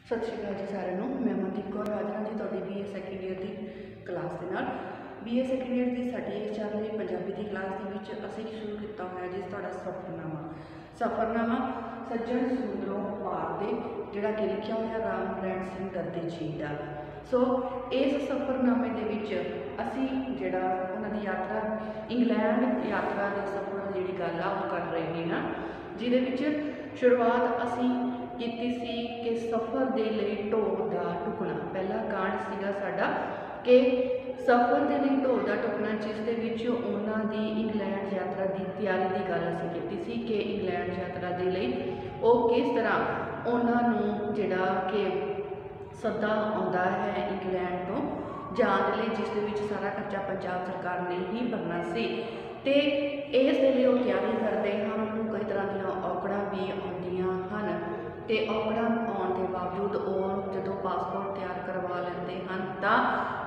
सत श्री अकाल जी सारिਆਂ मैं अमनदीप कौर हाजिर हाँ जी तुहाडी BA सैकेंड ईयर की क्लास के नाल। BA सैकेंड ईयर की साडी चल रही पंजाबी की क्लास के विच असीं शुरू किया होया जी तुहाडा सफ़रनामा सज्जन सुंदरों पार दे जिहड़ा कि लिखिया होया राम नारायण सिंह दर्दी जी का। सो इस सफ़रनामे दे विच असीं जिहड़ा उन्हां दी यात्रा इंग्लैंड यात्रा के सफ़र की जिहड़ी गल आ वो कर रहे हैं, जिहदे विच शुरुआत असीं कीती सी कि सफ़र दे लई ढोल दा टुकना। पहला कांड सीगा साडा कि सफ़र दे लई ढोल दा टुकना, जिस दे विच उन्हां दी इंग्लैंड यात्रा की तैयारी की गल असीं कीती सी कि इंग्लैंड यात्रा के लिए वो किस तरह उन्हां नूं जिहड़ा कि सद्दा आउंदा है इंग्लैंड तो जाण दे लई, जिस दे विच सारा खर्चा पंजाब सरकार ने ही भरना सी। ते इस दे लई वो तैयारी करते हैं, उन्होंने कई तरह दी औकड़ां भी आउंदियां हन ते औकड़ां आउण दे बावजूद वो जदों पासपोर्ट तैयार करवा लेंदे हन तां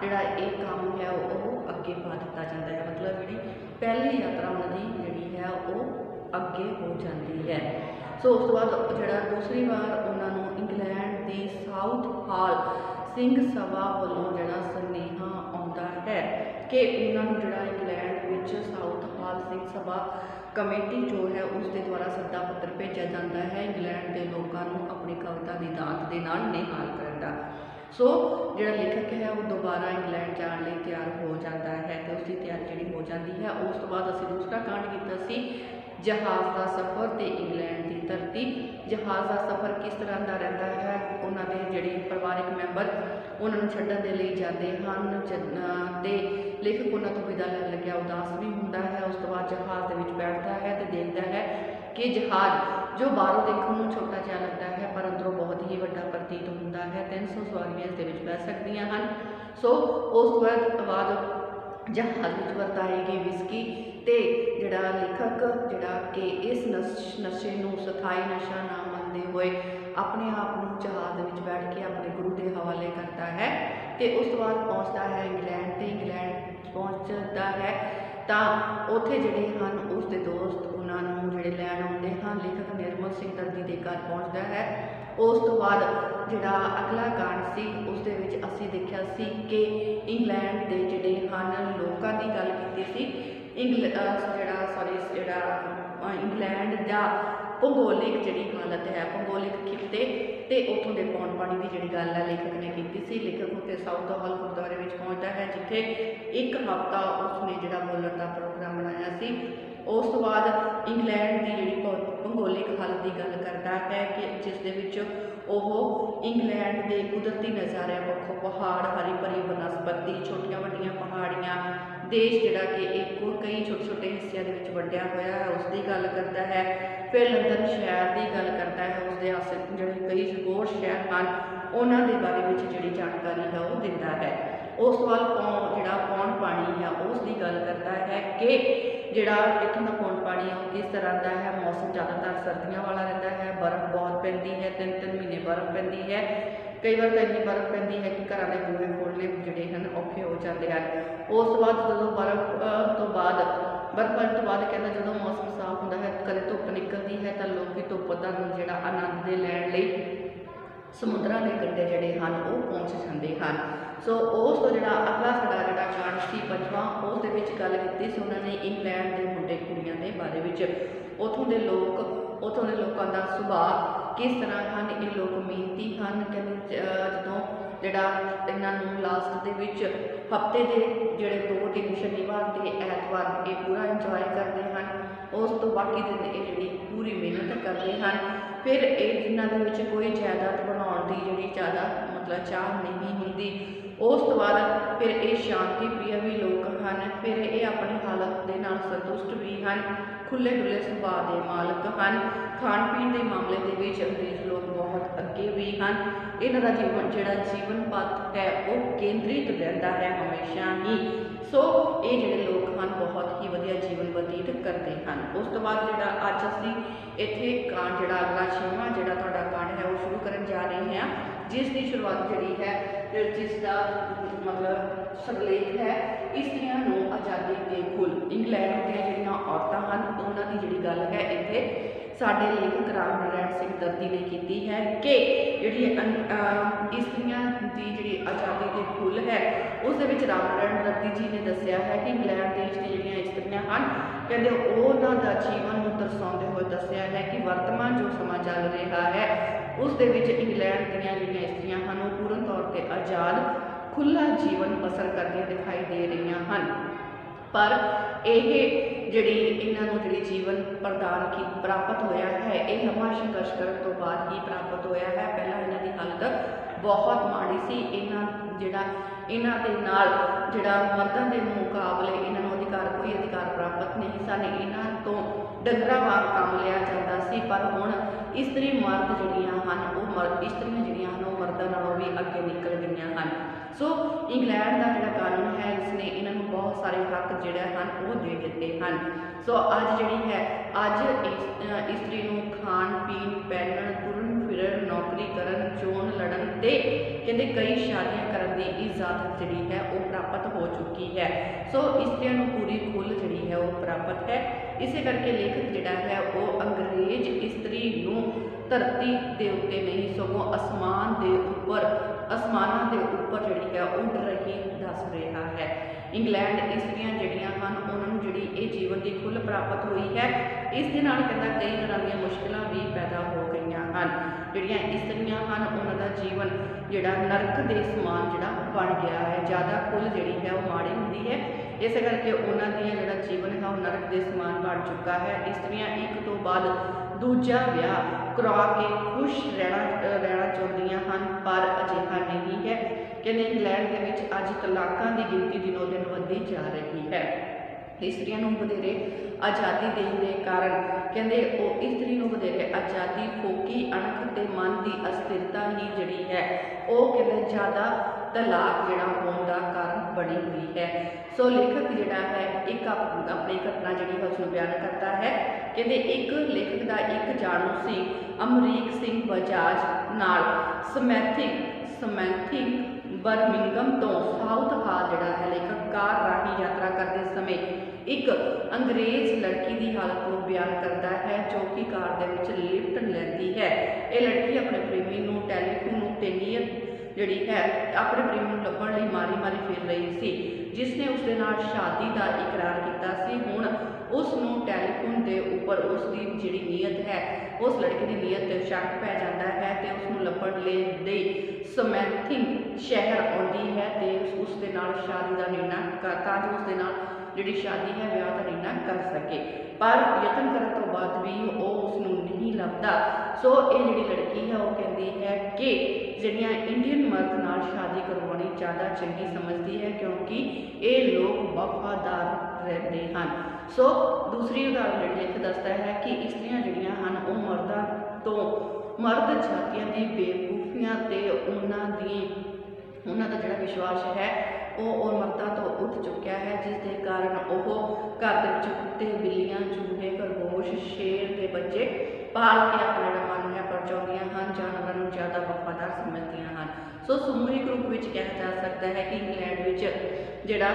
जिहड़ा ये काम है वो अगे पा दिता जाता है। मतलब जिहड़ी पहली यात्रा उन्हां दी जिहड़ी है वो अगे हो जाती है। सो उस तो बाद जिहड़ा दूसरी बार उन्होंने इंग्लैंड की साउथ हाल सिंह सभा वालों जिहड़ा सुनेहा आउंदा है कि उन्होंने जिहड़ा इंग्लैंड विच साउथ हाल सिंह सभा कमेटी जो है उसके द्वारा सद्दा पत्र भेजा जाता है इंग्लैंड के लोगों को अपनी कविता की दात के नाल निहाल करने का। सो जिहड़ा लेखक है वो दोबारा इंग्लैंड जाने लिए तैयार हो जाता है तो उसकी तैयारी जी हो जाती है। उस तो बाद असीं दूसरा कांड किया सी जहाज़ का सफ़र तो इंग्लैंड की धरती। जहाज़ का सफ़र किस तरह का रहता है, उन्होंने जिहड़े परिवारिक मैंबर उन्होंने छड्डण दे लई जाते हैं ते लेखक उन्होंने तो विदा लैण लग्या उदास भी होंदा है। उस तो बाद जहाज़ दे विच बैठता है तो देखता है कि जहाज़ जो बाहरों देखने में छोटा जिहा लगता है पर अंदरों बहुत ही वड्डा प्रतीत होंदा है। 300 सवारियां इस दे विच बैठ सकदियां हन। सो उस बाद जहाज़ में वरताएगी विस्की ते जिहड़ा लेखक जिहड़ा कि इस नशे नूं स्थाई नशा ना मनते हुए अपने आप को जहाज़ में बैठ के अपने गुरु के हवाले करता है। तो उस तो बाद पहुँचता है इंग्लैंड ते इंग्लैंड पहुँचता है तो उत्थे जिहड़े हन उसके दोस्त उन्होंने जिहड़े लैण आउंदे हन। लेखक निर्मल सिंह दर्दी के घर पहुँचता है। उस तो बाद जिहड़ा अगला कांड सी उस दे विच असीं देखिया सी कि इंग्लैंड के जिहड़े हन लोकां दी गल कीती सी। इंग्लैंड का भूगोलिक जिहड़ी हालत है भूगोलिक खिते ते उत्थों के पौण पानी की जिहड़ी गल है लेखक ने की सी। लेखक उत्ते साउथ हाल गुरुद्वारे में पहुँचता है जिथे एक हफ्ता उसने जिहड़ा बोलण का प्रोग्राम बनाया सी। उस तो बाद इंग्लैंड की जिहड़ी भूगोलिक हालत की गल करता है कि जिस दे विच ओह इंग्लैंड के कुदरती नज़ारे पक्षों पहाड़ हरी भरी वनस्पति छोटिया वड्डियां पहाड़ियाँ देश जिहड़ा कि एक कई छोटे छोटे हिस्सों के वंडिया होया है उसकी गल करता है। फिर लंदन शहर की गल करता है, उसके आसे जिहड़े कई होर शहर हैं उन्हां दे बारे में जिहड़ी जानकारी है वो दिंदा है। उस वाल जिहड़ा पौण पानी है उसकी गल करता है कि जिहड़ा इत्थों का पौण पानी है वो किस तरह का है। मौसम ज़्यादातर सर्दियों वाला रहता है, बर्फ़ बहुत पैंदी है, 3-3 महीने बर्फ़ पैंदी है। कई बार तो इन्नी बर्फ़ पैंदी है कि घर के बूहे खोलने जिहड़े हैं औखे हो जाते हैं। उस तो बाद जो बर्फ़ तो बाद कहता जो मौसम साफ होंदा है कदे धुप्प निकलती है तो लोग धुप्प का जिहड़ा आनंद दे लैण लई समुद्रां दे कंढे जिहड़े हैं वो पहुँच जाते हैं। सो उस तो जिहड़ा अगला साडा जिहड़ा कांड सी पंजवां उस दे विच गल कीती सी उन्होंने इंग्लैंड के मुंडे कुड़ियां के बारे में। उत्थों के लोगों का सुभाव किस तरह हैं, ये लोग मेहनती हैं। कहते जो जिहड़ा इन्हों लास्ट के विच हफ्ते के जिहड़े 2 दिन शनिवार ते ऐतवार ये पूरा इंजॉय करते हैं। उस तो बाकी दिन ये जिहड़ी पूरी मेहनत करते हैं। फिर ये जिन्हों के कोई जायदाद बनाने की जिहड़ी ज़्यादा मतलब चाह नहीं होंदी। उस तो बाद फिर ये शांति प्रिय भी लोग हैं। फिर ये अपनी हालत के नाल संतुष्ट भी हैं, खुले डुले सुभाव के मालक हैं। खाण पीण के मामले के अंग्रेज लोग बहुत अगे भी हैं। इन्हों का जीवन पथ है वो केंद्रित रहता है हमेशा ही। सो ये जिहड़े लोग हैं बहुत ही वधिया जीवन व्यतीत करते हैं। उस तो बाद जिहड़ा अज असीं इत्थे कांड जिहड़ा अगला 6वां जिहड़ा तुहाडा कांड है वो शुरू करन जा रहे हैं, जिसकी शुरुआत जिहड़ी है जिसका मतलब सरलेख है स्त्रियां नूं आज़ादी के फुल। इंग्लैंड दी जिहड़ियां औरतां हैं उन्हां दी जिहड़ी गल है इत्थे ਸਾਡੇ ਲੇਖਕ ਰਾਮ ਨਾਰਾਇਣ ਸਿੰਘ ਦਰਦੀ ਨੇ ਕੀਤੀ ਹੈ ਕਿ ਜਿਹੜੀ ਇਸਤਰੀਆਂ ਦੀ ਜਿਹੜੀ ਆਜ਼ਾਦੀ ਦੇ ਫੁੱਲ ਹੈ ਉਸ ਦੇ ਵਿੱਚ ਰਾਮ ਨਾਰਾਇਣ ਦਰਦੀ ਜੀ ਨੇ ਦੱਸਿਆ ਹੈ ਕਿ ਇੰਗਲੈਂਡ ਦੇਸ਼ ਦੀ ਜਿਹੜੀਆਂ ਇਸਤਰੀਆਂ ਹਨ ਕਹਿੰਦੇ ਉਹਨਾਂ ਦਾ ਜੀਵਨ ਨੂੰ ਦਰਸਾਉਂਦੇ ਹੋਏ ਦੱਸਿਆ ਹੈ ਕਿ ਵਰਤਮਾਨ ਜੋ ਸਮਾਂ ਚੱਲ ਰਿਹਾ ਹੈ ਉਸ ਦੇ ਵਿੱਚ ਇੰਗਲੈਂਡ ਦੀਆਂ ਜਿਹੜੀਆਂ ਇਸਤਰੀਆਂ ਹਨ ਉਹ ਪੂਰਨ ਤੌਰ 'ਤੇ ਆਜ਼ਾਦ ਖੁੱਲ੍ਹਾ ਜੀਵਨ ਬਸਰ ਕਰਦੀਆਂ ਦਿਖਾਈ ਦੇ ਰਹੀਆਂ ਹਨ। ਪਰ ਇਹ ਜਿਹੜੀ ਇਹਨਾਂ ਨੂੰ ਜਿਹੜੀ ਜੀਵਨ ਪ੍ਰਾਪਤ ਹੋਇਆ ਹੈ ਇਹ ਲੰਮਾ ਸੰਘਰਸ਼ ਕਰਨ ਤੋਂ ਬਾਅਦ ਹੀ ਪ੍ਰਾਪਤ ਹੋਇਆ ਹੈ। ਪਹਿਲਾਂ ਇਹਨਾਂ ਦੀ ਹਾਲਤ ਬਹੁਤ ਮਾੜੀ ਸੀ। ਇਹਨਾਂ ਦੇ ਨਾਲ ਜਿਹੜਾ ਮਰਦਾਂ ਦੇ ਮੁਕਾਬਲੇ ਇਹਨਾਂ ਨੂੰ ਕੋਈ ਅਧਿਕਾਰ ਪ੍ਰਾਪਤ ਨਹੀਂ ਸਨ। ਇਹਨਾਂ ਤੋਂ ਡੰਗਰਾਂ ਵਾਂਗ ਕੰਮ ਲਿਆ ਜਾਂਦਾ ਸੀ। ਪਰ ਹੁਣ ਇਸਤਰੀ ਮਰਦ ਜਿਹੜੀਆਂ ਹਨ ਇਸਤਰੀਆਂ ਜਿਹੜੀਆਂ ਹਨ ਉਹ ਮਰਦਾਂ ਨਾਲੋਂ ਵੀ ਅੱਗੇ ਨਿਕਲ ਗਈਆਂ ਹਨ। ਸੋ ਇੰਗਲੈਂਡ ਦਾ ਜਿਹੜਾ ਕਾਨੂੰਨ ਹੈ ਇਸਨੇ ਇਹਨਾਂ ਨੂੰ ਬਹੁਤ ਸਾਰੇ ਹੱਕ ਜਿਹੜੇ ਹਨ ਉਹ ਦੇ ਦਿੱਤੇ ਹਨ। ਸੋ ਅੱਜ ਜਿਹੜੀ ਹੈ ਇਸਤਰੀ ਨੂੰ ਖਾਣ ਪੀਣ ਪਹਿਨਣ ਤੁਰਨ ਫਿਰਨ ਨੌਕਰੀ ਕਰਨ ਚੋਣ ਲੜਨ ਤੇ ਕਹਿੰਦੇ ਕਈ ਸ਼ਾਦੀਆਂ ਕਰਨ ਦੀ ਇਜਾਜ਼ਤ ਜਿਹੜੀ ਹੈ ਉਹ ਪ੍ਰਾਪਤ ਹੋ ਚੁੱਕੀ ਹੈ। ਸੋ ਇਸਤਰੀਆਂ ਨੂੰ ਪੂਰੀ ਖੁੱਲ੍ਹ ਜਿਹੜੀ ਹੈ ਉਹ ਪ੍ਰਾਪਤ ਹੈ। ਇਸੇ ਕਰਕੇ ਲੇਖਕ ਜਿਹੜਾ ਹੈ ਉਹ ਅੰਗਰੇਜ਼ ਇਸਤਰੀ ਨੂੰ ਧਰਤੀ ਦੇ ਉੱਤੇ ਨਹੀਂ ਸਗੋਂ ਅਸਮਾਨਾਂ ਦੇ ਉੱਪਰ ਜਿਹੜੀ ਹੈ ਉੱਡ ਰਹੀ ਦੱਸ ਰਿਹਾ ਹੈ। ਇੰਗਲੈਂਡ ਇਸਤਰੀਆਂ ਜਿਹੜੀਆਂ ਹਨ ਉਹਨਾਂ ਨੂੰ ਜਿਹੜੀ ਇਹ ਜੀਵਨ ਦੀ ਖੁੱਲ੍ਹ ਪ੍ਰਾਪਤ ਹੋਈ ਹੈ ਇਸ ਦੇ ਨਾਲ ਕਹਿੰਦਾ ਕਈ ਤਰ੍ਹਾਂ ਦੀਆਂ ਮੁਸ਼ਕਿਲਾਂ ਵੀ ਪੈਦਾ ਹੋ ਗਈਆਂ ਹਨ। ਜਿਹੜੀਆਂ ਇਸਤਰੀਆਂ ਹਨ ਉਹਨਾਂ ਦਾ ਜੀਵਨ ਜਿਹੜਾ ਨਰਕ ਦੇ ਸਮਾਨ ਜਿਹੜਾ ਬਣ ਗਿਆ ਹੈ। ਜ਼ਿਆਦਾ ਖੁੱਲ੍ਹ ਜਿਹੜੀ ਹੈ ਉਹ ਮਾੜੀ ਹੁੰਦੀ ਹੈ। ਇਸ ਕਰਕੇ ਉਹਨਾਂ ਦੀਆਂ ਜਿਹੜਾ ਜੀਵਨ ਹੈ ਉਹ ਨਰਕ ਦੇ ਸਮਾਨ ਬਣ ਚੁੱਕਾ ਹੈ। ਇਸਤਰੀਆਂ ਇੱਕ ਤੋਂ ਬਾਅਦ ਦੂਜਾ ਵਿਆਹ ਕਰਵਾ ਕੇ ਖੁਸ਼ ਰਹਿਣਾ ਚਾਹੁੰਦੀਆਂ ਹਨ ਪਰ ਅਜਿਹਾ ਨਹੀਂ ਹੈ। ਕਹਿੰਦੇ ਇੰਗਲੈਂਡ ਦੇ ਵਿੱਚ ਅੱਜ ਤਲਾਕਾਂ ਦੀ ਗਿਣਤੀ ਦਿਨੋਂ ਦਿਨ ਵੱਧਦੀ ਜਾ ਰਹੀ ਹੈ। ਇਸਤਰੀਆਂ ਨੂੰ ਵਧੇਰੇ ਆਜ਼ਾਦੀ ਦੇਣ ਦੇ ਕਾਰਨ ਕਹਿੰਦੇ ਉਹ ਇਸਤਰੀ ਨੂੰ ਵਧੇਰੇ ਆਜ਼ਾਦੀ ਫੋਕੀ ਅਣਖ ਤੇ ਮਨ ਦੀ ਅਸਥਿਰਤਾ ਹੀ ਜਿਹੜੀ ਹੈ ਉਹ ਕਹਿੰਦੇ ਜ਼ਿਆਦਾ ਤਲਾਕ ਜਿਹੜਾ ਹੋਣ ਦਾ ਕਾਰਨ ਬਣੀ ਹੋਈ ਹੈ। ਸੋ ਲੇਖਕ ਜਿਹੜਾ ਹੈ ਇੱਕ ਆਪਣੀ ਘਟਨਾ ਜਿਹੜੀ ਹੈ ਉਸਨੂੰ ਬਿਆਨ ਕਰਦਾ ਹੈ। ਕਹਿੰਦੇ ਇੱਕ ਲੇਖਕ ਦਾ ਇੱਕ ਜਾਣੂ ਸੀ ਅਮਰੀਕ ਸਿੰਘ ਬਜਾਜ ਨਾਲ ਸਮੈਥਿੰਗ ਬਰਮਿੰਗਮ ਤੋਂ ਸਾਊਥ ਹਾਲ ਜਿਹੜਾ ਹੈ ਲੇਖਕ ਕਾਰ ਰਾਹੀਂ ਯਾਤਰਾ ਕਰਦੇ ਸਮੇਂ ਇੱਕ ਅੰਗਰੇਜ਼ ਲੜਕੀ ਦੀ ਹਾਲਤ ਨੂੰ ਬਿਆਨ ਕਰਦਾ ਹੈ ਜੋ ਕਿ ਕਾਰ ਦੇ ਵਿੱਚ ਲਿਫਟ ਲੈਂਦੀ ਹੈ। ਇਹ ਲੜਕੀ ਆਪਣੇ ਪ੍ਰੇਮੀ ਨੂੰ ਟੈਲੀਫੋਨ ਉੱਤੇ ਨੀਅਤ ਜਿਹੜੀ ਹੈ ਆਪਣੇ ਪ੍ਰੇਮੀ ਨੂੰ ਲੱਭਣ ਲਈ ਮਾਰੀ ਫਿਰ ਰਹੀ ਸੀ ਜਿਸ ਨੇ ਉਸ ਦੇ ਨਾਲ ਸ਼ਾਦੀ ਦਾ ਇਕਰਾਰ ਕੀਤਾ ਸੀ। ਹੁਣ ਉਸ ਨੂੰ ਟੈਲੀਫੋਨ ਦੇ ਉੱਪਰ ਉਸ ਦੀ ਜਿਹੜੀ ਨੀਅਤ ਹੈ ਉਸ ਲੜਕੀ ਦੀ ਨੀਅਤ ਤੇ ਸ਼ੱਕ ਪੈ ਜਾਂਦਾ ਹੈ ਤੇ ਉਸ ਨੂੰ ਲੱਭਣ ਲਈ ਸਮੈਥਿੰਗ ਸ਼ਹਿਰ ਆਉਂਦੀ ਹੈ ਤੇ ਉਸ ਦੇ ਨਾਲ ਸ਼ਾਦੀ ਦਾ ਨਿਰਣਾ ਤਾਂ ਜੋ ਉਸ ਦੇ ਨਾਲ ਜਿਹੜੀ ਸ਼ਾਦੀ ਹੈ ਵਿਆਹ ਦਾ ਨਿਰਣਾ ਕਰ ਸਕੇ। ਪਰ ਯਤਨ ਕਰਨ ਤੋਂ ਬਾਅਦ ਵੀ ਉਹ ਉਸ ਨੂੰ ਨਹੀਂ ਲੱਭਦਾ। ਸੋ ਇਹ ਜਿਹੜੀ ਲੜਕੀ ਹੈ ਉਹ ਕਹਿੰਦੀ ਹੈ ਕਿ ਜਿਹੜੀਆਂ ਇੰਡੀਅਨ ਮਰਦ ਨਾਲ ਸ਼ਾਦੀ ਕਰਵਾਉਣੀ ਜ਼ਿਆਦਾ ਚੰਗੀ ਸਮਝਦੀ ਹੈ ਕਿਉਂਕਿ ਇਹ ਲੋਕ ਵਫਾਦਾਰ ਰਹਿੰਦੇ ਹਨ। ਸੋ ਦੂਸਰੀ ਉਦਾਹਰਨ ਜਿਹੜੀ ਇੱਥੇ ਦੱਸਦਾ ਹੈ ਕਿ ਇਸਤਰੀਆਂ ਜਿਹੜੀਆਂ ਹਨ ਉਹ ਮਰਦ ਜਾਤੀਆਂ ਦੀ ਬੇਵਕੂਫੀਆਂ ਤੇ ਉਹਨਾਂ ਦਾ ਜਿਹੜਾ ਵਿਸ਼ਵਾਸ ਹੈ ਉਹ ਮਰਦਾਂ ਤੋਂ ਉੱਠ ਚੁੱਕਿਆ ਹੈ ਜਿਸ ਦੇ ਕਾਰਨ ਉਹ ਘਰ ਦੇ ਵਿੱਚ ਕੁੱਤੇ ਬਿੱਲੀਆਂ ਚੂਹੇ ਖਰਗੋਸ਼ ਸ਼ੇਰ ਦੇ ਬੱਚੇ ਪਾਲ ਕੇ ਆਪਣਾ ਜਿਹੜਾ ਮਨ ਹੈ ਪਰਚਾਉਂਦੀਆਂ ਹਨ ਜਾਨਵਰਾਂ ਨੂੰ ਜ਼ਿਆਦਾ ਵਫਾਦਾਰ ਸਮਝਦੀਆਂ ਹਨ। ਸੋ ਸਮੂਹਿਕ ਰੂਪ ਵਿੱਚ ਕਿਹਾ ਜਾ ਸਕਦਾ ਹੈ ਕਿ ਇੰਗਲੈਂਡ ਵਿੱਚ ਜਿਹੜਾ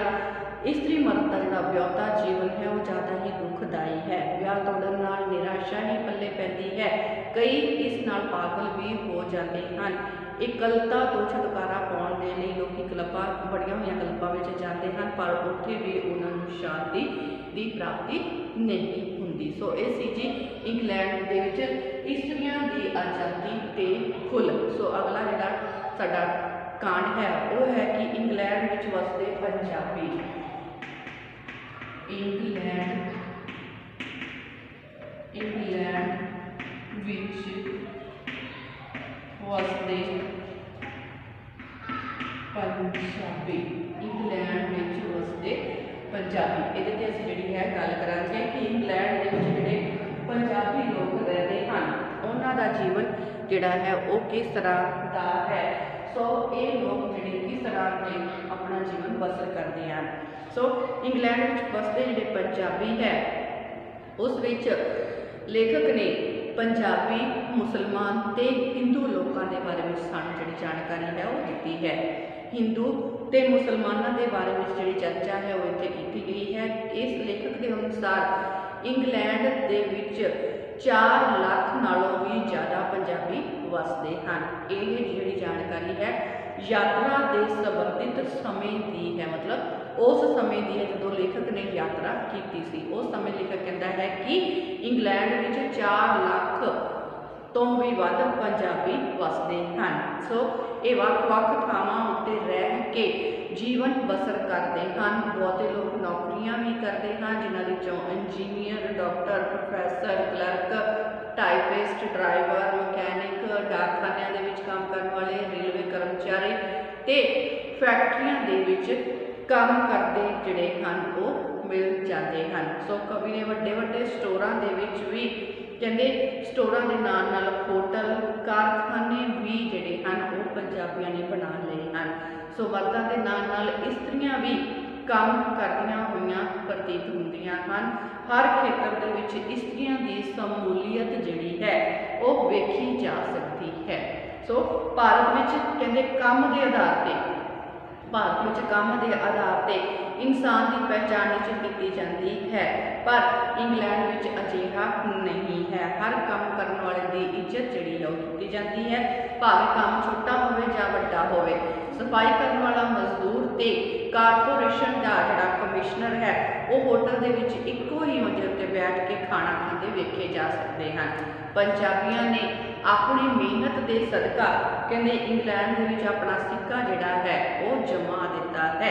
ਇਸਤਰੀ ਮਰਦ ਦਾ ਜਿਹੜਾ ਵਿਆਹੁਤਾ ਜੀਵਨ ਹੈ ਉਹ ਜ਼ਿਆਦਾ ਹੀ ਦੁਖਦਾਈ ਹੈ। ਵਿਆਹ ਤੋੜਨ ਨਾਲ ਨਿਰਾਸ਼ਾ ਹੀ ਪੱਲੇ ਪੈਂਦੀ ਹੈ। ਕਈ ਇਸ ਨਾਲ ਪਾਗਲ ਵੀ ਹੋ ਜਾਂਦੇ ਹਨ। ਇਕੱਲਤਾ ਤੋਂ ਛੁਟਕਾਰਾ ਪਾਉਣ ਦੇ ਲਈ ਲੋਕੀ ਬੜੀਆਂ ਹੋਈਆਂ ਕਲਪਾਂ ਵਿੱਚ ਜਾਂਦੇ ਹਨ ਪਰ ਉੱਥੇ ਵੀ ਉਹਨਾਂ ਨੂੰ ਸ਼ਾਂਤੀ ਦੀ ਪ੍ਰਾਪਤੀ ਨਹੀਂ ਹੁੰਦੀ। ਸੋ ਇਹ ਸੀ ਜੀ ਇੰਗਲੈਂਡ ਦੇ ਵਿੱਚ ਇਸਤਰੀਆਂ ਦੀ ਆਜ਼ਾਦੀ ਤੇ ਖੁੱਲ੍ਹ। ਸੋ ਅਗਲਾ ਜਿਹੜਾ ਸਾਡਾ ਕਾਂਡ ਹੈ ਉਹ ਹੈ ਕਿ ਇੰਗਲੈਂਡ ਵਿੱਚ ਵਸਦੇ ਪੰਜਾਬੀ। ਇੰਗਲੈਂਡ ਵਿੱਚ ਵਸਦੇ ਪੰਜਾਬੀ। ਇੰਗਲੈਂਡ ਵਿੱਚ ਵਸਦੇ ਪੰਜਾਬੀ ਇਹਦੇ ਤੇ ਅਸੀਂ ਜਿਹੜੀ ਹੈ ਗੱਲ ਕਰਾਂਗੇ ਕਿ ਇੰਗਲੈਂਡ ਦੇ ਵਿੱਚ ਜਿਹੜੇ ਪੰਜਾਬੀ ਲੋਕ ਰਹਿੰਦੇ ਹਨ ਉਹਨਾਂ ਦਾ ਜੀਵਨ ਜਿਹੜਾ ਹੈ ਉਹ ਕਿਸ ਤਰ੍ਹਾਂ ਦਾ ਹੈ। ਸੋ ਇਹ ਲੋਕ ਜਿਹੜੇ ਕਿਸ ਤਰ੍ਹਾਂ ਦੇ ਆਪਣਾ ਜੀਵਨ ਬਸਰ ਕਰਦੇ ਹਨ। ਸੋ ਇੰਗਲੈਂਡ ਵਿੱਚ ਵਸਦੇ ਜਿਹੜੇ ਪੰਜਾਬੀ ਹੈ ਉਸ ਵਿੱਚ ਲੇਖਕ ਨੇ ਪੰਜਾਬੀ ਮੁਸਲਮਾਨ ਤੇ ਹਿੰਦੂ ਲੋਕਾਂ ਦੇ ਬਾਰੇ ਵਿੱਚ ਸਾਨੂੰ ਜਿਹੜੀ ਜਾਣਕਾਰੀ ਹੈ ਉਹ ਦਿੱਤੀ ਹੈ। ਹਿੰਦੂ ਤੇ ਮੁਸਲਮਾਨਾਂ ਦੇ ਬਾਰੇ ਵਿੱਚ ਜਿਹੜੀ ਚਰਚਾ ਹੈ ਉਹ ਇੱਥੇ ਕੀਤੀ ਗਈ ਹੈ। ਇਸ ਲੇਖਕ ਦੇ ਅਨੁਸਾਰ ਇੰਗਲੈਂਡ ਦੇ ਵਿੱਚ 4 ਲੱਖ ਨਾਲੋਂ ਵੀ ज़्यादा पंजाबी वसते हैं। ये जी जानकारी है यात्रा के संबंधित समय की है, मतलब उस समय की है जो लेखक ने यात्रा की सी। उस समय लेखक कहता है कि इंग्लैंड में 4 लाख तो भी वध पंजाबी वसते हैं। सो ये ਵੱਖ-ਵੱਖ ਥਾਵਾਂ उत्ते रह के जीवन बसर करते हैं। बहुते लोग नौकरियां भी करते हैं, जिन्हों विचों engineer, doctor, professor, clerk, typist, driver, mechanic, डाकखानिਆਂ ਦੇ ਵਿੱਚ काम करने वाले, रेलवे कर्मचारी ते फैक्ट्रियां दे विच काम करते जिहड़े हैं वो मिल जाते हैं। सो कवि ने वड्डे वड्डे स्टोरां दे विच भी कहते स्टोरां दे नाल नाल होटल, कारखाने भी जिहड़े हैं वो पंजाबियों ने बना लए हैं। सो मर्दां दे नाल नाल इस्त्रियां भी काम करदियां होइयां प्रतीत हुंदियां हन। हर खेतर दे विच इस्त्रियां दी शमूलीयत जिहड़ी है वो वेखी जा सकती है। सो भारत विच कहते काम के आधार पर भारत में काम के आधार पर इंसान की पहचान निश्चित की जाती है, पर इंग्लैंड में अजिहा नहीं है। हर काम करने वाले की इज्जत जी है की जाती है, भावें काम छोटा हो या बड़ा हो। सफाई करने वाला मजदूर ते कारपोरेशन का जोड़ा कमिश्नर है वो होटल के विच इको ही मंजिल पर बैठ के खाना खाते वेखे जा सकते हैं। पंजाबियों ने अपनी मेहनत के सदका कहते इंग्लैंड के विच अपना सिक्का जिहड़ा है वो जमा दिता है।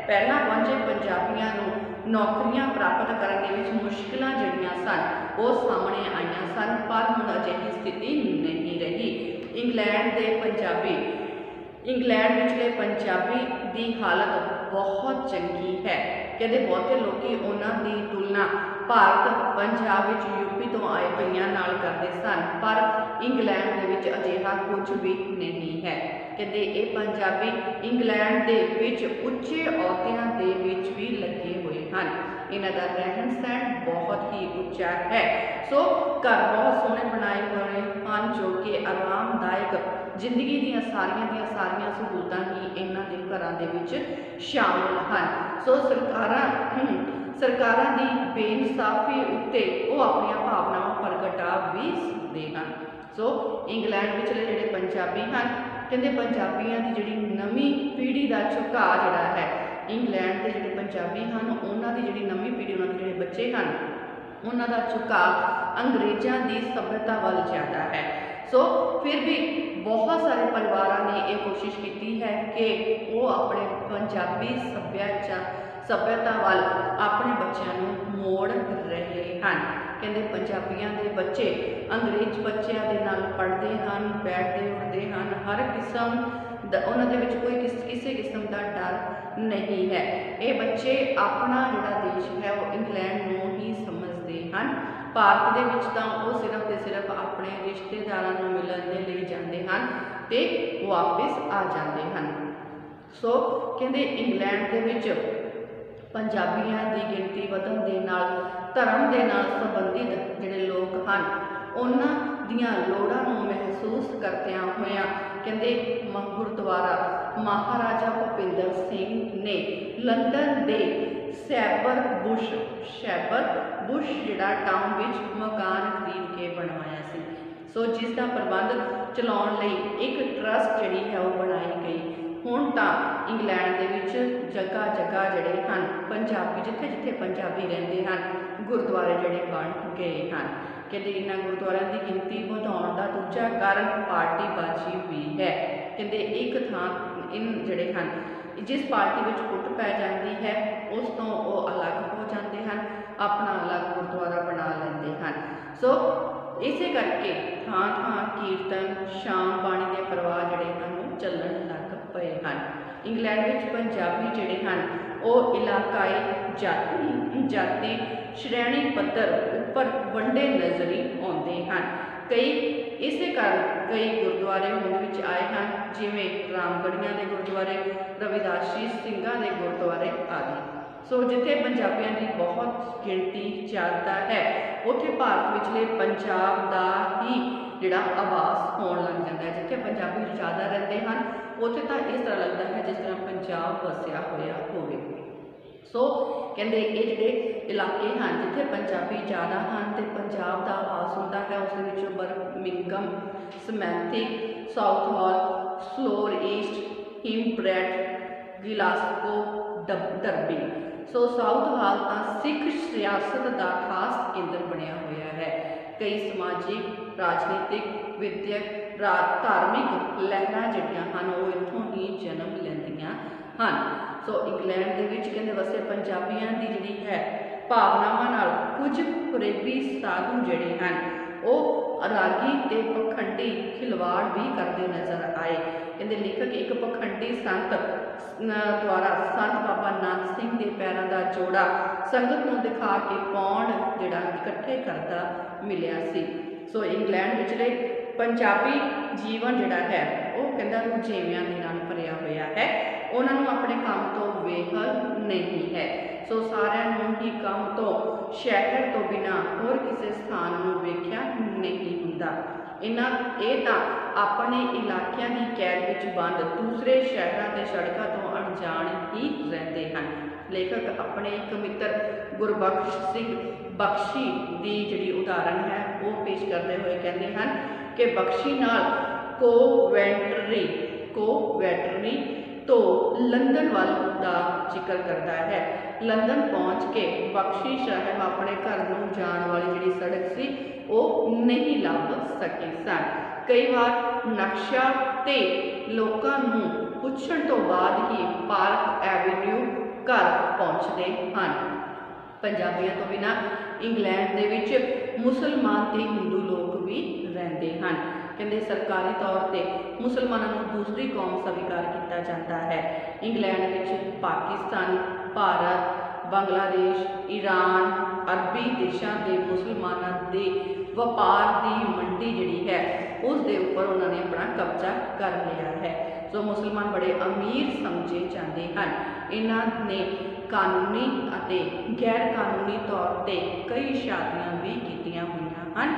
पहला पहुंचे पंजाबियों को नौकरियां प्राप्त करने में मुश्किलां जिहड़ियां सन वो सामने आईयां सन, पर हुण अजिही स्थिति नहीं रही। इंग्लैंड विचले पंजाबी की हालत बहुत चंगी है। कहते बहुते लोग उन्होंने तुलना भारत पंजाब विच यूपी तो आए कईयां नाल करते सन, पर इंग्लैंड दे विच अजिहा कुछ भी नहीं है। कहते ये पंजाबी इंग्लैंड दे विच उच्चे अहुदियां दे विच भी लगे हुए हैं। इन्हां दा रहन सहन बहुत ही उच्चा है। सो घर बहुत सोहने बनाए हुए हैं जो कि आरामदायक जिंदगी दी सारियां सहूलतां ही इन्हां दे घरां दे विच शामिल हैं। सो सरकारां दी बेइंसाफी उत्ते वो अपनी भावनावां प्रगटा भी सकते हैं। सो इंग्लैंड विचले जिहड़े पंजाबी हैं कहते पंजाबियों की जिहड़ी नवीं पीढ़ी का झुकाव जिहड़ा है इंग्लैंड के जिहड़े पंजाबी हैं उन्हां दी जिहड़ी नवीं पीढ़ी उन्हां दे जिहड़े बच्चे हैं उन्हां दा झुकाव अंग्रेज़ों की सभ्यता वाल ज़्यादा है। सो फिर भी बहुत सारे परिवारों ने यह कोशिश की है कि वो अपने पंजाबी सभ्यता वाल अपने बच्चों को मोड़ रहे हैं। कहते पंजाबियों के बच्चे अंग्रेज बच्चों के नाल पढ़ते हैं, बैठते उठते हैं, हर किस्म उन्होंने कोई किसी किस्म का डर नहीं है। ये बच्चे अपना जोड़ा देश है वो इंग्लैंड को ही समझते हैं। भारत के विच तां वो सिर्फ तो सिर्फ अपने रिश्तेदारों को मिलने के लिए जाते हैं तो वापस आ जाते हैं। सो कहते इंग्लैंड के विच पंजाबियों की गिनती वधन के नाल धर्म के नाल संबंधित जिहड़े लोग हैं उन्हां दियां लोड़ां नूं महसूस करदियां होइयां कहते गुरुद्वारा महाराजा भुपिंदर सिंह ने लंदन के शैबर बुश जिहड़ा टाउन विच मकान खरीद के बनवाया सी। सो जिसका प्रबंध चलाउण लई एक ट्रस्ट जिहड़ी है वो बनाई गई। हुण तां इंग्लैंड दे विच जगह जगह जिहड़े हैं पंजाबी जिथे जिथे पंजाबी रहिंदे हैं गुरुद्वारे जिहड़े बन गए हैं। कहते इन्हां गुरुद्वारिਆਂ की गिनती बढ़ाउण का दूजा कारण पार्टीबाजी हुई है। कहते एक थां इन जिहड़े हैं जिस पार्टी में फुट पै जाती है उस तो वो अलग हो जाते हैं, अपना अलग गुरुद्वारा बना लेंगे हैं। सो इसे करके थां थां कीर्तन शाम बाणी के प्रवाह जिहड़े हैं चलन लग पे हैं। इंग्लैंड में पंजाबी जिहड़े हैं वो इलाकाई जाति श्रेणी पद्धर उपर वंडे नज़री आते हैं। कई इसे कारण कई गुरुद्वारे होंद विच आए हैं जिमें रामगढ़िया के गुरुद्वारे, रविदासी सिंघां के गुरुद्वारे आदि। सो जिथे पंजाबियों की बहुत गिनती ज़्यादा है उत्थे भारत विचले पंजाब का ही जिहड़ा आवास होने लग जाता है। जिथे पंजाबी ज़्यादा रहते हैं उत्थे तो इस तरह लगता है जिस तरह पंजाब वसिया होया होवे। सो कहते ये जोड़े इलाके हैं जिथे पंजाबी ज़्यादा हैं तो पंजाब का आवास होता है उस Birmingham, Smethwick, Southall, Slough east, हिमब्रेड, गिलासगो, डरबी। सो साउथ हॉल तो सिख सियासत का खास केंद्र बनया हुआ है। कई समाजिक, राजनीतिक, विद्यक, धार्मिक लहर जड़ियाँ हैं वो इत्थों ही जन्म लैंदियां हैं। सो इंग्लैंड दे विच कहंदे वसे पंजाबियों की जिहड़ी है भावनावां नाल कुछ फरेबी साधु जिहड़े हैं वो रागी ते पखंडी खिलवाड़ भी करते नज़र आए। कहते लेखक एक पखंडी संत द्वारा संत बाबा नानक सिंह के पैरों का जोड़ा संगत को दिखा के पौंड जिहड़ा इकट्ठे करता मिलिया सी। सो इंग्लैंड विचले पंजाबी जीवन जिहड़ा है वो कहंदा रुझेवियां दे नाल भरिया होया है। उन्होंने अपने काम तो वेहल नहीं है। सो सारिਆਂ ही काम तो शहर तो बिना होर किसी स्थान में वेख्या नहीं हुंदा। इन्हां ये तो अपने इलाकों की कैद विच बंद दूसरे शहरों के सड़कों तो अनजान ही रहते हैं। लेखक अपने एक मित्र गुरबख्श सिंह बख्शी की जिहड़ी उदाहरण है वो पेश करते हुए कहते हैं कि बख्शी नाल कोवैटरनी तो लंदन वाल का जिक्र करता है। लंदन पहुँच के बख्शी साहब अपने घर को जाने वाली जी सड़क सी वो नहीं लभ सके सन। कई बार नक्शा ते लोगों को पुछण तो बाद ही पार्क एवेन्यू घर पहुँचते हैं। पंजाबियों तो बिना इंग्लैंड दे विच मुसलमान ते हिंदू लोग भी रहते हैं। कहते सरकारी तौर पर मुसलमानों को दूसरी कौम स्वीकार किया जाता है। इंग्लैंड विच पाकिस्तान, भारत, बांग्लादेश, ईरान, अरबी देशों के मुसलमानों के व्यापार की मंडी जिहड़ी है उसके ऊपर उन्होंने अपना कब्जा कर लिया है। सो मुसलमान बड़े अमीर समझे जाते हैं। इन्हां ने कानूनी अते गैर कानूनी तौर पर कई शादियां भी कीतियां हुई हैं।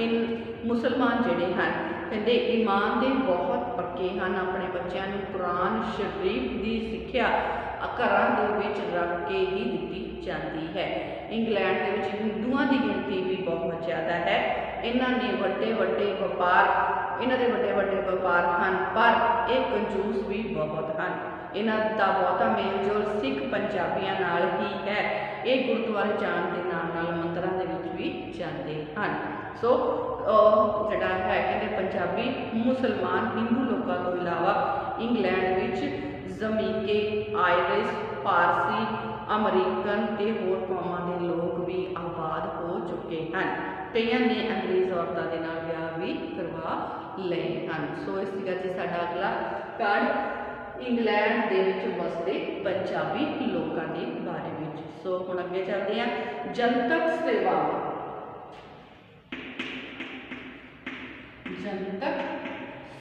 इन मुसलमान जिहड़े हैं कहते ईमान के बहुत पक्के हैं। अपने बच्चों को कुरान शरीफ की सिक्ख्या घरां दे विच रख के ही दी जाती है। इंग्लैंड के विच हिंदुओं की गिनती भी बहुत ज़्यादा है। इन्होंने वड्डे वड्डे व्यापार हैं पर एक कंजूस भी बहुत हैं। इन्हों का बहुता मेल जोल सिख पंजाबियों नाल ही है। ये गुरुद्वारे जाण के नाल मंदिरों के विच भी जाते हैं। सो जिहड़ा है कहते पंजाबी मुसलमान हिंदू लोगों को इलावा इंग्लैंड विच जमीके, आयरिश, पारसी, अमरीकन ते होर कौमां के लोग भी आबाद हो चुके हैं। कई ने अंग्रेज़ औरतों के नाल विआह भी करवा लए हैं। सो इस जी साडा अगला कार्ड इंग्लैंड दे विच वसदे पंजाबी लोगों के बारे में। सो हुण अगे चलते हैं जनतक सेवावां। जनतक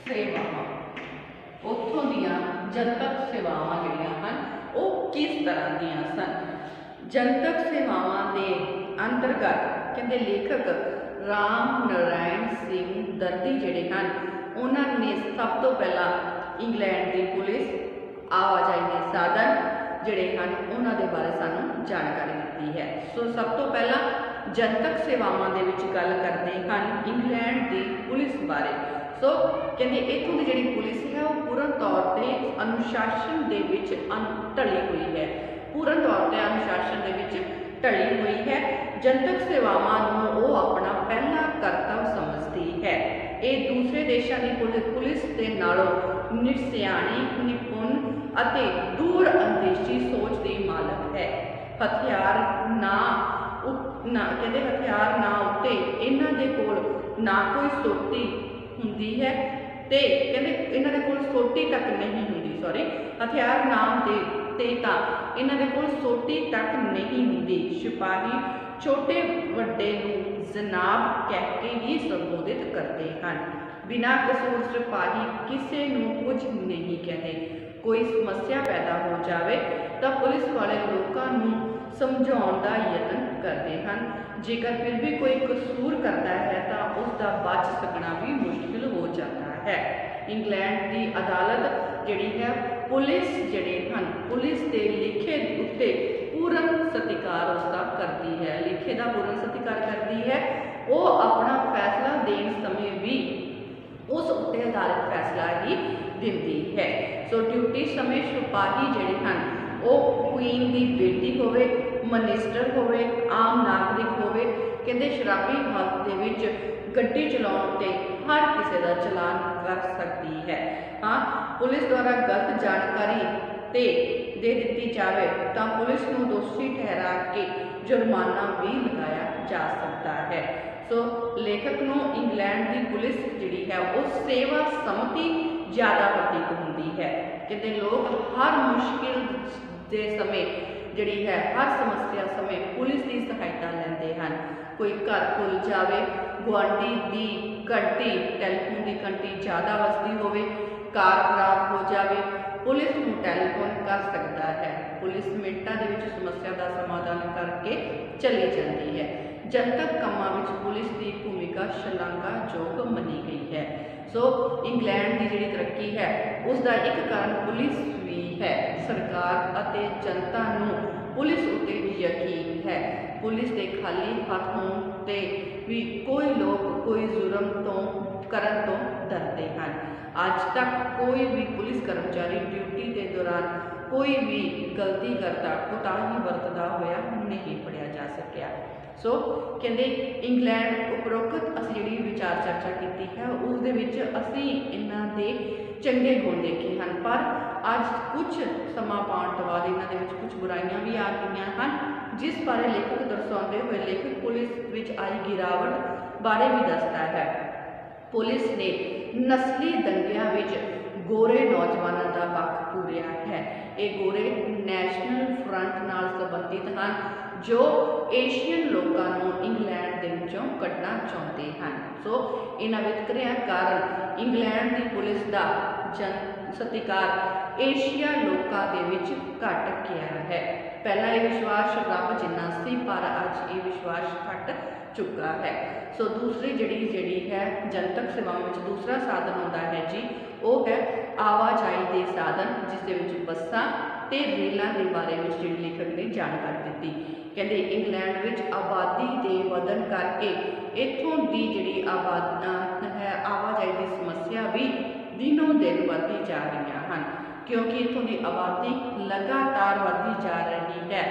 सेवावां उत्थों दियां जनतक सेवावां जिहड़ियां हन वो किस तरह दियां सन। जनतक सेवावां के अंतर्गत कहते लेखक राम नारायण सिंह दर्दी जिहड़े हैं उन्होंने सब तो पहला इंग्लैंड की पुलिस आवाजाही के साधन जिहड़े हैं उन्होंने बारे सानू जानकारी दी है। सो सब तो पहला जनतक सेवावां दे विच गल करते हैं इंग्लैंड की पुलिस बारे। सो कहते इत्थों की जिहड़ी पुलिस है वो पूर्ण तौर पर अनुशासन दे विच ढली हुई है। पूर्ण तौर पर अनुशासन दे विच ढली हुई है। जनतक सेवावां नूं वो अपना पहला कर्तव्य समझती है। ये दूसरे देशों की पुलिस के नालों निसियाणी, निपुण अते दूर अंदेशी सोच की मालक है। हथियार ना उत्ते इन्हां दे कोल ना कोई सोटी हुंदी है ते कहते इन्हां दे कोल सोटी तक नहीं हुंदी। सॉरी हथियार ना ते तां इन्हां दे कोल सोटी तक नहीं हुंदी। सिपाही छोटे वड्डे नूं जनाब कह के ही संबोधित करते हैं। बिना कसूर सिपाही किसी नूं कुछ नहीं कहते। कोई समस्या पैदा हो जाए तो पुलिस वाले लोगों नूं समझाउण दा यत्न करते हैं। जेकर फिर भी कोई कसूर करता है तो उसका बच सकना भी मुश्किल हो जाता है। इंग्लैंड की अदालत जिहड़ी है पुलिस जिहड़े हैं पुलिस के लिखे उत्ते पूर्ण सत्कार उसका करती है, लेखे का पूर्ण सत्कार करती है। वो अपना फैसला देने समय भी उस उत्ते आधारित फैसला ही दिंदी है। सो ड्यूटी समय सिपाही जिहड़े हन वो क्वीन की बेटी होवे, मनिस्टर होवे, आम नागरिक होवे, कहते शराबी हालत दे विच गड्डी चलाउण ते हर किसी का चलान कर सकती है। हाँ, पुलिस द्वारा गलत जानकारी ते दे दी जाए तो पुलिस को दोषी ठहरा के जुर्माना भी लगाया जा सकता है। सो लेखक को इंग्लैंड की पुलिस जिहड़ी है वो सेवा सम्मति ज़्यादा प्रतीत होती है। कहते लोग हर मुश्किल के समय जिहड़ी है हर समस्या समय पुलिस की सहायता लेंदे हैं। कोई घर खुल जाए, गुआढ़ी की घंटी टैलीफोन की घंटी ज़्यादा वजदी होवे, कार खराब हो जाए, पुलिस को टैलीफोन कर सकता है। पुलिस मिनटां दे विच समस्या का समाधान करके चली जाती है। जनतक कामां विच पुलिस की भूमिका शलाघायोग मनी गई है। सो इंग्लैंड की जिहड़ी तरक्की है उसका एक कारण पुलिस भी है। सरकार अते जनता नूं पुलिस उत्ते यकीन है। पुलिस के खाली हाथ होने भी कोई लोग कोई जुर्म तो करन तो डरते हैं। अज तक कोई भी पुलिस कर्मचारी ड्यूटी के दौरान कोई भी गलती करता कोताही वरतदा होया नहीं पढ़िया जा सकिया। सो कहते इंग्लैंड उपरोक्त असी जिहड़ी विचार चर्चा की है उस दे विच असी इन्हां दे चंगे गुण देखे हैं, पर अज कुछ समा पाउण तो बाद इन्हां दे विच कुछ बुराइयां भी आ गई हैं, जिस बारे लेखक दर्शाते हुए लेखक पुलिस विच आई गिरावट बारे भी दसदा है। पुलिस ने नस्ली दंगियां विच गोरे नौजवानों का पक्ष पूरिया है। ये गोरे नैशनल फ्रंट नाल संबंधित हैं जो एशियन लोगों को इंग्लैंड के विचों कढ़ना चाहते हैं। सो इन्हां वितकरियां कारण इंग्लैंड की पुलिस का जन सत्कार एशिया लोगों के विच घट गया है। पहला ये विश्वास रब जिन्ना सी, पर अज ये विश्वास घट चुका है। सो दूसरी जिहड़ी है जनतक सेवाओं में दूसरा साधन होता है जी, वो है आवाजाई के साधन, जिस बसां ते रेलों के बारे में जिहड़ी लेखक ने जानकारी दी। कहते इंग्लैंड विच आबादी के वधन करके इत्थों की जिहड़ी है आवाजाई की समस्या भी दिनों दिन बढ़ती जा रही हैं, क्योंकि इत्थों की आबादी लगातार बढ़ती जा रही है।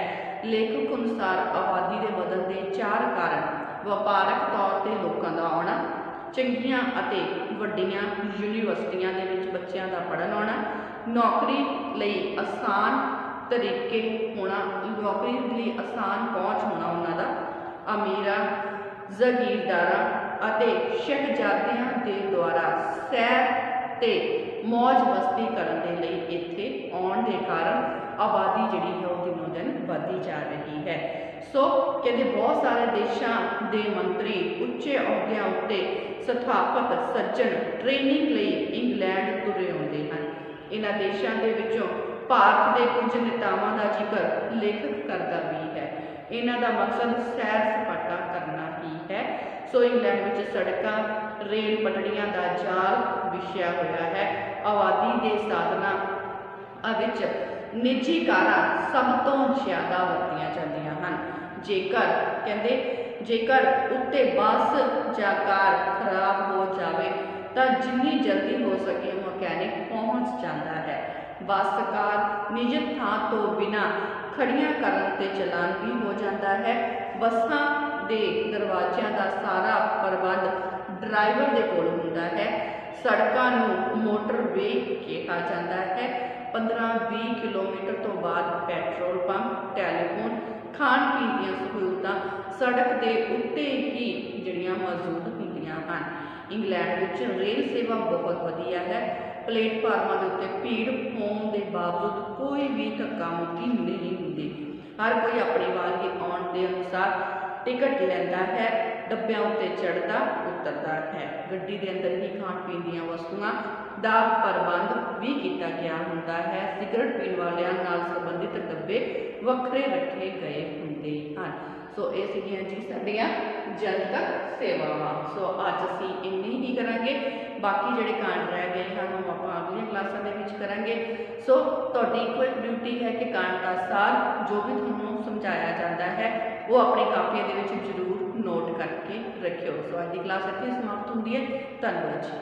लेखक अनुसार आबादी के वधन के 4 कारण व्यापारक तौर पर लोगों का आना, चंगियां अते वड्डियां यूनीवर्सिटियां दे विच बच्चों का पढ़न आना, नौकरी लई आसान तरीके होना, नौकरी लई आसान पहुँच होना उन्हां दा, अमीरां जागीरदारां अते शहजादियां के द्वारा सैर ते मौज मस्ती करने के लिए इत्थे आउण के कारण आबादी जिहड़ी है वो दिनों दिन बढ़ती जा रही है। सो कहते बहुत सारे देशों के मंत्री उच्चे अहुदियां उत्ते स्थापक सज्जन ट्रेनिंग लई इंग्लैंड तुरे आउंदे हैं। इन्हां देशों के विचों भारत के कुछ नेतावां का जिक्र लेखक करता भी है। इन्हां दा मकसद सैर सपाटा करना ही है। सो इंग्लैंड में सड़कों रेल पटड़ियां का जाल विछया होया है। आबादी के साधनों विच निजी कारां सब तो ज़्यादा वरतियां जांदियां हन। जेकर उत्ते बस या कार खराब हो जाए तो जिन्नी जल्दी हो सके मकैनिक पहुँच जाता है। बस कार निजत थां तो बिना खड़ियां करन ते चलान भी हो जाता है। बसां दे दरवाज़ियां का सारा प्रबंध ड्राइवर के कोल हुंदा है। सड़कों को मोटरवे कहा जाता है। 15-20 किलोमीटर तो बाद पेट्रोल पंप, टैलीफोन, खाण पीण दी सहूलतां सड़क के उत्ते ही जिहड़ियां मौजूद होंदियां हन। इंग्लैंड विच रेल सेवा बहुत वधिया है। प्लेटफार्मां दे उत्ते भीड़ होने के बावजूद कोई भी धक्का मुक्की नहीं होंदी। हर कोई अपनी वारी आउण के अनुसार टिकट लैंदा है, डब्बियां उत्ते चढ़दा उतरदा है। गड्डी के अंदर ही खाण पीण दीयां वस्तुआं दा प्रबंध भी किया गया होंदा है। सिगरट पीण वालियां नाल संबंधित डब्बे वखरे रखे गए होंदे हन। सो ये सीगियां जी साडियां जनतक सेवावां। सो अज असीं इन्नी ही करांगे। ਬਾਕੀ ਜਿਹੜੇ ਕਾਂਡ ਰਹਿ ਗਏ ਹਨ ਉਹ ਆਪਾਂ ਅਗਲੀਆਂ ਕਲਾਸਾਂ ਦੇ ਵਿੱਚ ਕਰਾਂਗੇ। ਸੋ ਤੁਹਾਡੀ ਇੱਕੋ ਇੱਕ ਡਿਊਟੀ ਹੈ ਕਿ ਕਾਂਡ ਦਾ ਸਾਰ ਜੋ ਵੀ ਤੁਹਾਨੂੰ ਸਮਝਾਇਆ ਜਾਂਦਾ ਹੈ ਉਹ ਆਪਣੀ ਕਾਪੀਆਂ ਦੇ ਵਿੱਚ ਜ਼ਰੂਰ ਨੋਟ ਕਰਕੇ ਰੱਖਿਓ। ਸੋ ਅੱਜ ਦੀ ਕਲਾਸ ਇੱਥੇ ਸਮਾਪਤ ਹੁੰਦੀ ਹੈ। ਧੰਨਵਾਦ ਜੀ।